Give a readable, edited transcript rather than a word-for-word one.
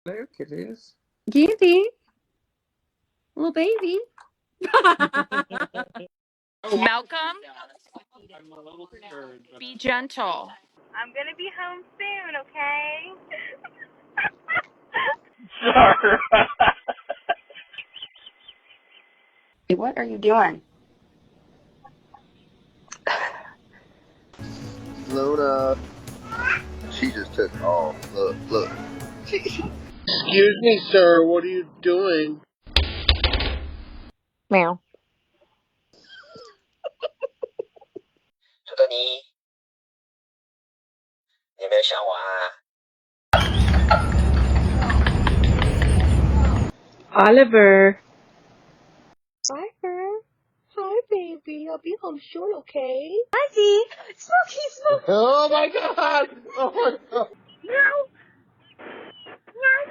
Hello, kitties. Kitty, little baby. Malcolm, be gentle. I'm gonna be home soon, okay? Sure. What are you doing? Luna, she just took off. Look, look. Excuse me, sir. What are you doing? Meow. 土豆泥，你有没有想我啊？Oliver. Oliver. Hi, baby. I'll be home soon, okay? Ozzy. Smokey, Smokey. Oh my god! Oh my god! No! No!